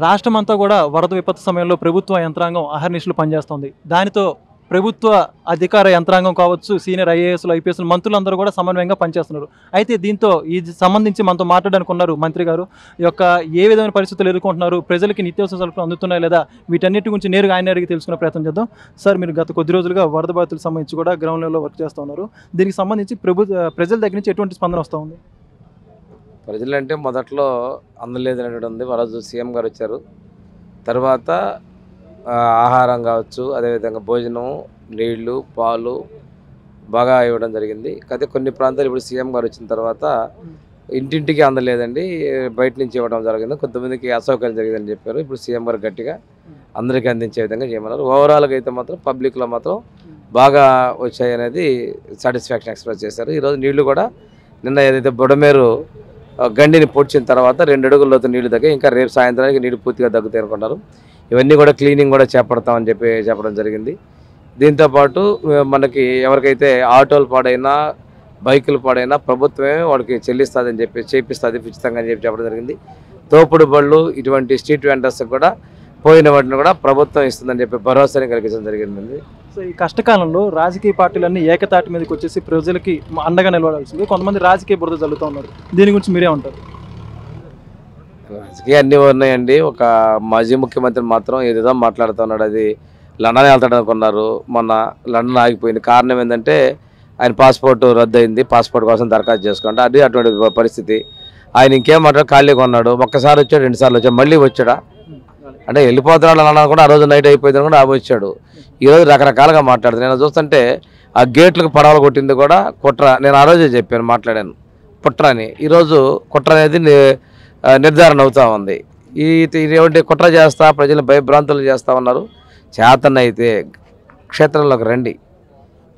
రాష్ట్రమంతా కూడా వరద విపత్తు సమయంలో ప్రభుత్వ యంత్రాంగం అహర్నిశలు పనిచేస్తోంది. దానితో ప్రభుత్వ అధికార యంత్రాంగం కావచ్చు, సీనియర్ ఐఏఎస్లు, ఐపీఎస్లు, మంత్రులందరూ కూడా సమన్వయంగా పనిచేస్తున్నారు. అయితే దీంతో ఇది సంబంధించి మనతో మాట్లాడడానికి ఉన్నారు మంత్రి గారు. ఈ యొక్క ఏ విధమైన పరిస్థితులు ఎదుర్కొంటున్నారు, ప్రజలకి నిత్యావసర సరుకులు అందుతున్నాయి లేదా, వీటన్నిటి గురించి నేరుగా ఆయన అడిగి తెలుసుకునే ప్రయత్నం చేద్దాం. సార్, మీరు గత కొద్ది రోజులుగా వరద బాధితులకు సంబంధించి కూడా గ్రౌండ్ లెవెల్లో వర్క్ చేస్తూ ఉన్నారు. దీనికి సంబంధించి ప్రజల దగ్గర నుంచి ఎటువంటి స్పందన వస్తూ ఉంది? ప్రజలంటే మొదట్లో అందలేదనేది ఉంది. రోజు సీఎం గారు వచ్చారు. తర్వాత ఆహారం కావచ్చు, అదేవిధంగా భోజనం, నీళ్లు, పాలు బాగా ఇవ్వడం జరిగింది. అయితే కొన్ని ప్రాంతాలు ఇప్పుడు సీఎం గారు వచ్చిన తర్వాత ఇంటింటికి అందలేదండి, బయట నుంచి ఇవ్వడం జరిగింది. కొంతమందికి అసౌకర్యం జరిగిందని చెప్పారు. ఇప్పుడు సీఎం గారు గట్టిగా అందరికీ అందించే విధంగా చేయమన్నారు. ఓవరాల్గా అయితే మాత్రం పబ్లిక్లో మాత్రం బాగా వచ్చాయి అనేది సాటిస్ఫాక్షన్ ఎక్స్ప్రెస్ చేశారు. ఈరోజు నీళ్లు కూడా నిన్న ఏదైతే బుడమేరు గండిని పొడిచిన తర్వాత 2 అడుగుల లోతు నీళ్లు తగ్గాయి. ఇంకా రేపు సాయంత్రానికి నీళ్లు పూర్తిగా తగ్గుతాయి అనుకుంటారు. ఇవన్నీ కూడా క్లీనింగ్ కూడా చేపడతామని చెప్పడం జరిగింది. దీంతోపాటు ఎవరికైతే ఆటోలు పాడైనా, బైకులు పాడైనా ప్రభుత్వమే వాడికి చెల్లిస్తుందని చేపిస్తుంది ఉచితంగా అని చెప్పడం జరిగింది. తోపుడు బళ్ళు, ఇటువంటి స్ట్రీట్ వెండర్స్ కూడా పోయిన వాటిని కూడా ప్రభుత్వం ఇస్తుందని భరోసాని కలిగించడం జరిగింది. సో ఈ కష్టకాలంలో రాజకీయ పార్టీలన్నీ ఏకతాటి మీదకి వచ్చేసి ప్రజలకి అండగా నిలబడాల్సింది. కొంతమంది రాజకీయ బురద చల్లుతూ ఉన్నారు. దీని గురించి మీరే ఉంటారు? రాజకీయ అన్నీ ఉన్నాయండి. ఒక మాజీ ముఖ్యమంత్రి మాత్రం ఏదేదో మాట్లాడుతున్నాడు. అది లండన్ వెళ్తాడు అనుకున్నారు, మొన్న లండన్ ఆగిపోయింది. కారణం ఏంటంటే ఆయన పాస్పోర్ట్ రద్దు అయింది, పాస్పోర్ట్ కోసం దరఖాస్తు చేసుకుంటే అది అటువంటి పరిస్థితి. ఆయన ఇంకేం మాట్లాడు, ఖాళీగా ఉన్నాడు. ఒక్కసారి వచ్చాడు, 2 సార్లు వచ్చాడు, మళ్ళీ వచ్చాడా అంటే వెళ్ళిపోతున్నాడు అన్నా కూడా ఆ రోజు నైట్ అయిపోయింది కూడా వచ్చాడు. ఈరోజు రకరకాలుగా మాట్లాడుతుంది. నేను చూస్తుంటే ఆ గేట్లకు పడవలు కొట్టింది కూడా కుట్ర. నేను ఆ రోజే చెప్పాను, మాట్లాడాను కుట్ర అని. ఈరోజు కుట్ర అనేది నిర్ధారణ అవుతూ ఉంది. ఇటువంటి కుట్ర చేస్తా ప్రజలు భయభ్రాంతులు చేస్తూ ఉన్నారు. చేతనైతే క్షేత్రంలోకి రండి,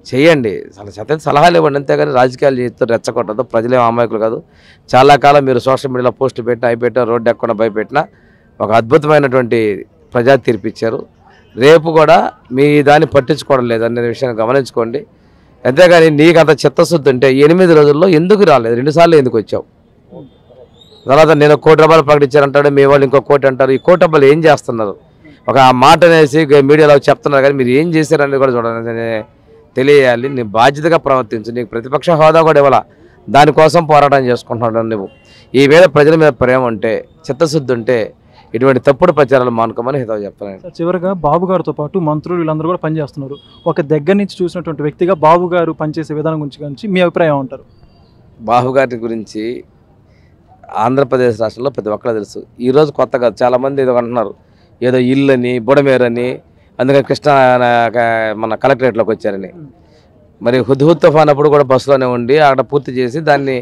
చేయండి, సలహాలు ఇవ్వండి, అంతేగాని రాజకీయాలు చేస్తూ రెచ్చగొట్టదు. ప్రజలే అమాయకులు కాదు. చాలా కాలం మీరు సోషల్ మీడియాలో పోస్టులు పెట్టినా, అయిపెట్టినా, రోడ్డు ఎక్కకుండా భయపెట్టినా ఒక అద్భుతమైనటువంటి ప్రజా తీర్పు ఇచ్చారు. రేపు కూడా మీ దాన్ని పట్టించుకోవడం లేదు అనే విషయాన్ని గమనించుకోండి. అంతేగాని నీకు అంత చిత్తశుద్ధి ఉంటే 8 రోజుల్లో ఎందుకు రాలేదు, 2 సార్లు ఎందుకు వచ్చావు? తర్వాత నేను ₹1,00,00,000 ప్రకటించారంటాడు, మీ వాళ్ళు ఇంకో 1,00,00,000 అంటారు. ఈ ₹1,00,00,000 ఏం చేస్తున్నారు? ఒక మాట అనేసి మీడియాలో చెప్తున్నారు, కానీ మీరు ఏం చేశారనేది కూడా చూడాలని తెలియాలి. నీ బాధ్యతగా ప్రవర్తించు. నీకు ప్రతిపక్ష హోదా కూడా ఇవ్వాల, దానికోసం పోరాటం చేసుకుంటున్నాడు నువ్వు. ఈ మీద ప్రజల మీద ప్రేమ ఉంటే, చిత్తశుద్ధి ఉంటే ఇటువంటి తప్పుడు ప్రచారాలు మానుకోమని హితవు చెప్తాను. చివరిగా బాబు గారితో పాటు మంత్రులు వీళ్ళందరూ కూడా పనిచేస్తున్నారు. ఒక దగ్గర నుంచి చూసినటువంటి వ్యక్తిగా బాబు గారు పనిచేసే విధానం గురించి మీ అభిప్రాయం ఉంటారు? బాబు గారి గురించి ఆంధ్రప్రదేశ్ రాష్ట్రంలో ప్రతి ఒక్కరు తెలుసు. ఈరోజు కొత్తగా చాలామంది ఏదో అంటున్నారు, ఏదో ఇల్లని, బుడమేరని, అందుకని కృష్ణా మన కలెక్టరేట్లోకి వచ్చారని. మరి హుద్హుద్ తుఫాన్ అప్పుడు కూడా బస్సులోనే ఉండి అక్కడ పూర్తి చేసి దాన్ని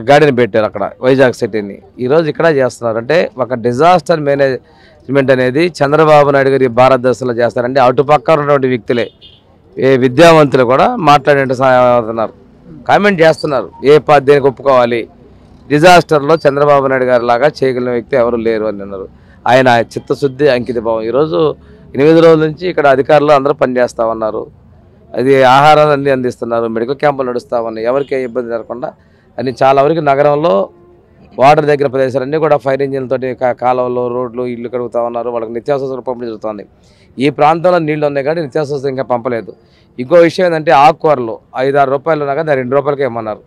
గాడిని పెట్టారు అక్కడ వైజాగ్ సిటీని. ఈరోజు ఇక్కడ చేస్తున్నారు. అంటే ఒక డిజాస్టర్ మేనేజ్మెంట్ అనేది చంద్రబాబు నాయుడు గారి భారతదేశంలో చేస్తారంటే అటుపక్క ఉన్నటువంటి వ్యక్తులే, ఏ విద్యావంతులు కూడా మాట్లాడుతున్నారు, కామెంట్ చేస్తున్నారు. దేనికి ఒప్పుకోవాలి? డిజాస్టర్లో చంద్రబాబు నాయుడు గారి లాగా చేయగలిగిన వ్యక్తి ఎవరు లేరు అని అన్నారు. ఆయన చిత్తశుద్ధి, అంకిత భావం. ఈరోజు 8 రోజుల నుంచి ఇక్కడ అధికారులు అందరూ పనిచేస్తూ ఉన్నారు. అది ఆహారాలు అన్నీ అందిస్తున్నారు, మెడికల్ క్యాంపులు నడుస్తూ ఉన్నాయి. ఎవరికి ఇబ్బంది జరగకుండా అని చాలా వరకు నగరంలో వాటర్ దగ్గర ప్రదేశాలన్నీ కూడా ఫైర్ ఇంజిన్లతో కాలువలు, రోడ్లు, ఇల్లు కడుగుతూ ఉన్నారు. వాళ్ళకి నిత్యావసర పంపిణీ జరుగుతుంది. ఈ ప్రాంతంలో నీళ్లు ఉన్నాయి కానీ నిత్యావసర ఇంకా పంపలేదు. ఇంకో విషయం ఏంటంటే ఆకుకూరలు ₹5-6 ఉన్నా కానీ ₹2 ఇమ్మన్నారు.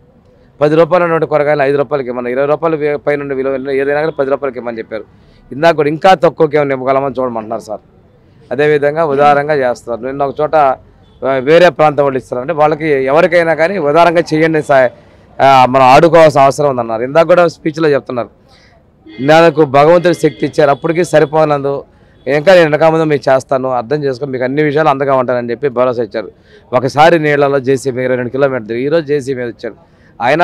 ₹10 ఉన్నటువంటి కూరగాయలు ₹5 ఇమ్మన్నారు. ₹20 పైన విలువ ఏదైనా కానీ ₹10 ఇమ్మని చెప్పారు. ఇందాక కూడా ఇంకా తక్కువకి ఏమైనా ఇవ్వగలమని చూడమంటున్నారు సార్. అదేవిధంగా ఉదారంగా చేస్తారు. నిన్న ఒక చోట వేరే ప్రాంతం వాళ్ళు ఇస్తారంటే వాళ్ళకి ఎవరికైనా కానీ ఉదారంగా చేయండి, మనం ఆడుకోవాల్సిన అవసరం ఉందన్నారు. ఇందాక కూడా స్పీచ్లో చెప్తున్నారు, నాకు భగవంతుడి శక్తి ఇచ్చారు, అప్పటికి సరిపోనందు ఇంకా నేను వెనక ముందు మీకు చేస్తాను, అర్థం చేసుకొని మీకు అన్ని విషయాలు అందగా ఉంటానని చెప్పి భరోసా ఇచ్చారు. ఒకసారి నీళ్లలో జేసీబీ 22 కిలోమీటర్లు, ఈరోజు జేసీబీ మీద వచ్చారు. ఆయన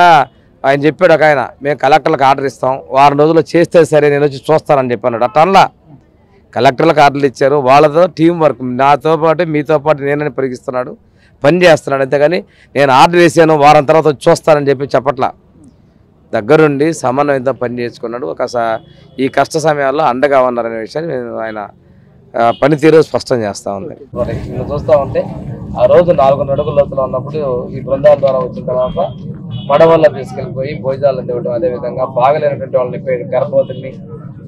చెప్పాడు, ఒక ఆయన మేము కలెక్టర్లకు ఆర్డర్ ఇస్తాం, వారం రోజుల్లో చేస్తే సరే నేను వచ్చి చూస్తానని చెప్పాను. అట్లా కలెక్టర్లకు ఆర్డర్లు ఇచ్చారు. వాళ్ళతో టీం వర్క్, నాతో పాటు మీతో పాటు నేనని పరిగిస్తున్నాడు, పని చేస్తున్నాడు. అంతేగాని నేను ఆర్డర్ వేసాను వారం తర్వాత చూస్తానని చెప్పట్లా. దగ్గరుండి సమన్వయంతో పని చేసుకున్నాడు. ఈ కష్ట సమయాల్లో అండగా ఉన్నారనే విషయాన్ని ఆయన పనితీరు స్పష్టం చేస్తూ ఉంది. చూస్తూ ఉంటే ఆ రోజు 4 అడుగుల లోతులో ఉన్నప్పుడు ఈ బృందాల ద్వారా వచ్చిన తర్వాత పడవల్లో తీసుకెళ్ళిపోయి భోజనాలు అందివ్వడం, అదేవిధంగా బాగలేనటువంటి వాళ్ళని గర్భవతుల్ని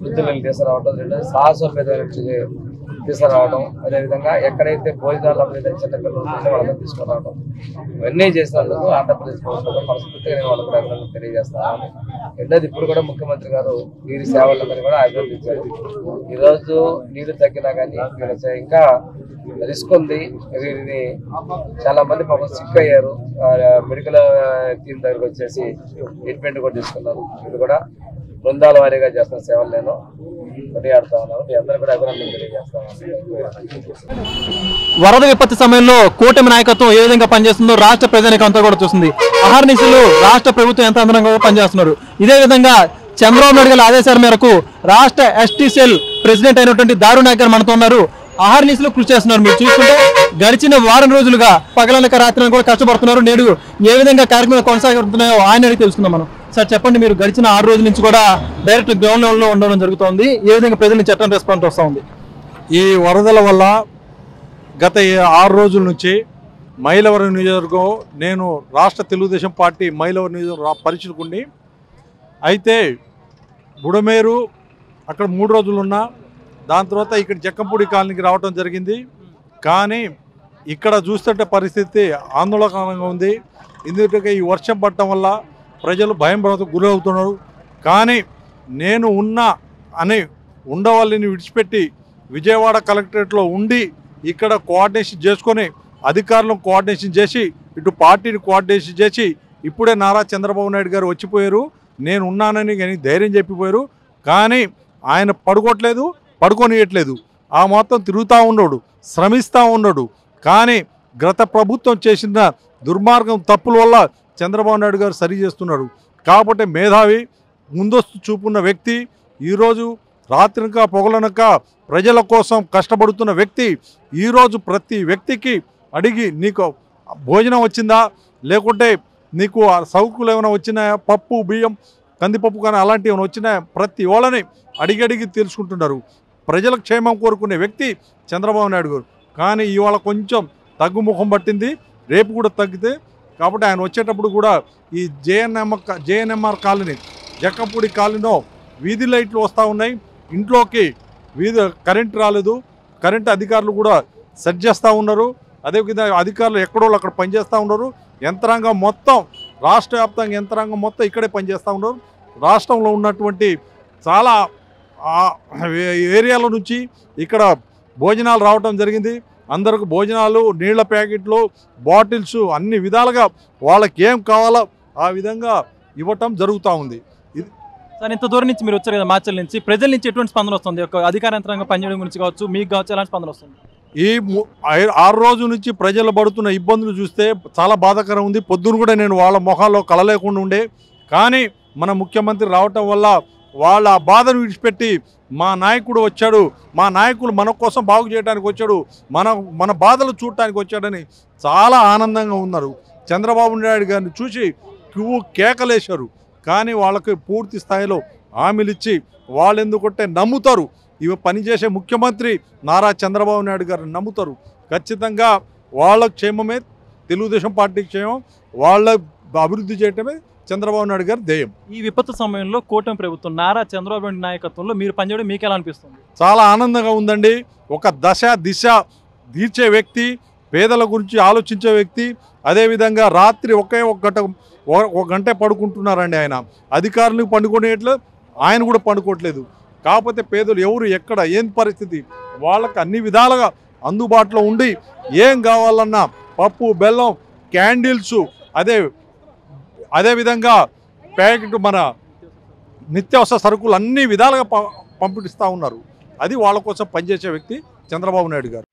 వృద్ధులను తీసుకురావడం, రెండోది సాహసోపేతమైన తీసుకురావడం, అదేవిధంగా ఎక్కడైతే భోజనాలు అభివృద్ధి చిన్నపిల్లలు ఉంటుందో వాళ్ళని తీసుకురావడం, ఇవన్నీ చేసినందుకు ఆంధ్రప్రదేశ్ ప్రభుత్వం మనస్ఫూర్తిగా నేను వాళ్ళకి అభినందనలు తెలియజేస్తున్నాను. రెండోది ఇప్పుడు కూడా ముఖ్యమంత్రి గారు వీరి సేవలందరినీ కూడా అభినందించారు. ఈరోజు నీళ్లు తగ్గినా కానీ ఇంకా రిస్క్ ఉంది. వీరిని చాలా మంది పాపం సిక్ అయ్యారు, మెడికల్ టీం దగ్గరకు వచ్చేసి ట్రీట్మెంట్ కూడా తీసుకున్నారు. ఇది కూడా బృందాల వారీగా చేస్తున్న సేవలు నేను కొనియాడుతా ఉన్నాను. మీ అందరూ కూడా అభినందనలు తెలియజేస్తా ఉన్నాను. వరద విపత్తి సమయంలో కూటమి నాయకత్వం ఏ విధంగా పనిచేస్తుందో రాష్ట్ర ప్రజానికం అంతా కూడా చూస్తుంది. అహర్నిశలు రాష్ట్ర ప్రభుత్వం ఎంత అందంగా పనిచేస్తున్నారు. ఇదే విధంగా చంద్రబాబు నాయుడు గారి ఆదేశాల మేరకు రాష్ట్ర ఎస్టీ సెల్ ప్రెసిడెంట్ అయినటువంటి దారు నాయక్ గారు మనతో ఉన్నారు. అహర్నిశలు కృషి చేస్తున్నారు. మీరు చూసుకుంటే గడిచిన వారం రోజులుగా పగలనక రాత్రి కూడా కష్టపడుతున్నారు. నేడు ఏ విధంగా కార్యక్రమాలు కొనసాగుతున్నాయో ఆయన అడిగి తెలుసుకుందాం మనం. సార్ చెప్పండి, మీరు గడిచిన 6 రోజుల నుంచి కూడా డైరెక్ట్ గ్రౌండ్ లెవెల్లో ఉండడం జరుగుతుంది. ఏ విధంగా ప్రజల నుంచి ఎట్లా రెస్పాన్స్ వస్తూ ఉంది? ఈ వరదల వల్ల గత 6 రోజుల నుంచి మైలవరం నియోజకవర్గం, నేను రాష్ట్ర తెలుగుదేశం పార్టీ మైలవరం నియోజకవర్గం పరిశీలకుడిని. అయితే బుడమేరు అక్కడ 3 రోజులు ఉన్నా, దాని తర్వాత ఇక్కడ జక్కంపూడి కాలనీకి రావడం జరిగింది. కానీ ఇక్కడ చూస్తుంటే పరిస్థితి ఆందోళనకరంగా ఉంది. ఎందుకంటే ఈ వర్షం పడటం వల్ల ప్రజలు భయం భ్రాంతికి గురవుతున్నారు. కానీ నేను ఉండవల్లిని విడిచిపెట్టి విజయవాడ కలెక్టరేట్లో ఉండి ఇక్కడ కోఆర్డినేషన్ చేసుకొని అధికారులను కోఆర్డినేషన్ చేసి ఇటు పార్టీని కోఆర్డినేషన్ చేసి ఇప్పుడే నారా చంద్రబాబు నాయుడు గారు వచ్చిపోయారు, నేను ఉన్నానని కానీ ధైర్యం చెప్పిపోయారు. కానీ ఆయన పడుకోవట్లేదు, పడుకోనియట్లేదు. ఆ మొత్తం తిరుగుతూ ఉన్నాడు, శ్రమిస్తూ ఉన్నాడు. కానీ గత ప్రభుత్వం చేసిన దుర్మార్గం తప్పుల వల్ల చంద్రబాబు నాయుడు గారు సరి చేస్తున్నారు. కాబట్టి మేధావి, ముందస్తు చూపున్న వ్యక్తి, ఈరోజు రాత్రినక పొగలనక ప్రజల కోసం కష్టపడుతున్న వ్యక్తి, ఈరోజు ప్రతి వ్యక్తికి అడిగి నీకు భోజనం వచ్చిందా, లేకుంటే నీకు సౌకులు ఏమైనా వచ్చినాయా, పప్పు బియ్యం కందిపప్పు కానీ అలాంటివి ఏమైనా వచ్చినాయా, ప్రతి వాళ్ళని అడిగి తెలుసుకుంటున్నారు. ప్రజల క్షేమం కోరుకునే వ్యక్తి చంద్రబాబు నాయుడు గారు. కానీ ఇవాళ కొంచెం తగ్గుముఖం పట్టింది, రేపు కూడా తగ్గితే. కాబట్టి ఆయన వచ్చేటప్పుడు కూడా ఈ జేఎన్ఎంఆర్ కాలనీ, జక్కంపూడి కాలనీలో వీధి లైట్లు వస్తూ ఉన్నాయి. ఇంట్లోకి కరెంట్ రాలేదు. కరెంట్ అధికారులు కూడా సెట్ చేస్తూ ఉన్నారు. అదేవిధంగా అధికారులు ఎక్కడో అక్కడ పనిచేస్తూ ఉన్నారు. యంత్రాంగం మొత్తం రాష్ట్ర వ్యాప్తంగా యంత్రాంగం మొత్తం ఇక్కడే పనిచేస్తూ ఉన్నారు. రాష్ట్రంలో ఉన్నటువంటి చాలా ఏరియాల నుంచి ఇక్కడ భోజనాలు రావటం జరిగింది. అందరికి భోజనాలు, నీళ్ల ప్యాకెట్లు, బాటిల్స్ అన్ని విధాలుగా వాళ్ళకి ఏం కావాలో ఆ విధంగా ఇవ్వటం జరుగుతూ ఉంది. సార్, ఇంత దూరం నుంచి మీరు వచ్చారు కదా మాచల్ నుంచి, ప్రజల నుంచి ఎటువంటి స్పందన వస్తుంది? ఒక అధికార యంత్రాంగం పనిచేయడం గురించి కావచ్చు, మీకు కావచ్చు, ఎలాంటి స్పందన వస్తుంది? ఈ 6 రోజుల నుంచి ప్రజలు పడుతున్న ఇబ్బందులు చూస్తే చాలా బాధాకరం ఉంది. పొద్దున కూడా నేను వాళ్ళ మొహాల్లో కలలేకుండా ఉండే. కానీ మన ముఖ్యమంత్రి రావటం వల్ల వాళ్ళ ఆ బాధను విడిచిపెట్టి మా నాయకుడు వచ్చాడు, మా నాయకుడు మన కోసం బాగు చేయడానికి వచ్చాడు, మన బాధలు చూడటానికి వచ్చాడని చాలా ఆనందంగా ఉన్నారు. చంద్రబాబు నాయుడు గారిని చూసి కేకలేశారు. కానీ వాళ్ళకి పూర్తి స్థాయిలో హామీలు ఇచ్చి వాళ్ళు ఎందుకంటే నమ్ముతారు. ఇవి పనిచేసే ముఖ్యమంత్రి నారా చంద్రబాబు నాయుడు గారిని నమ్ముతారు. ఖచ్చితంగా వాళ్ళ క్షేమమే తెలుగుదేశం పార్టీ క్షేమం, వాళ్ళ అభివృద్ధి చేయటమే చంద్రబాబు నాయుడు గారి ధ్యేయం. ఈ విపత్తు సమయంలో కూటమి ప్రభుత్వం నారా చంద్రబాబు నాయుడు నాయకత్వంలో మీరు పనిచేయడం మీకు ఎలా అనిపిస్తుంది? చాలా ఆనందంగా ఉందండి. ఒక దిశ తీర్చే వ్యక్తి, పేదల గురించి ఆలోచించే వ్యక్తి. అదేవిధంగా రాత్రి ఒక గంటే పడుకుంటున్నారండి ఆయన. అధికారులు పండుకునేట్లు ఆయన కూడా పండుకోవట్లేదు. కాకపోతే పేదలు ఎవరు ఎక్కడ ఏం పరిస్థితి వాళ్ళకి అన్ని విధాలుగా అందుబాటులో ఉండి ఏం కావాలన్నా పప్పు, బెల్లం, క్యాండిల్స్, అదేవిధంగా ప్యాకెట్ మన నిత్యావసర సరుకులు అన్ని విధాలుగా పంపిస్తూ ఉన్నారు. అది వాళ్ళ కోసం పనిచేసే వ్యక్తి చంద్రబాబు నాయుడు గారు.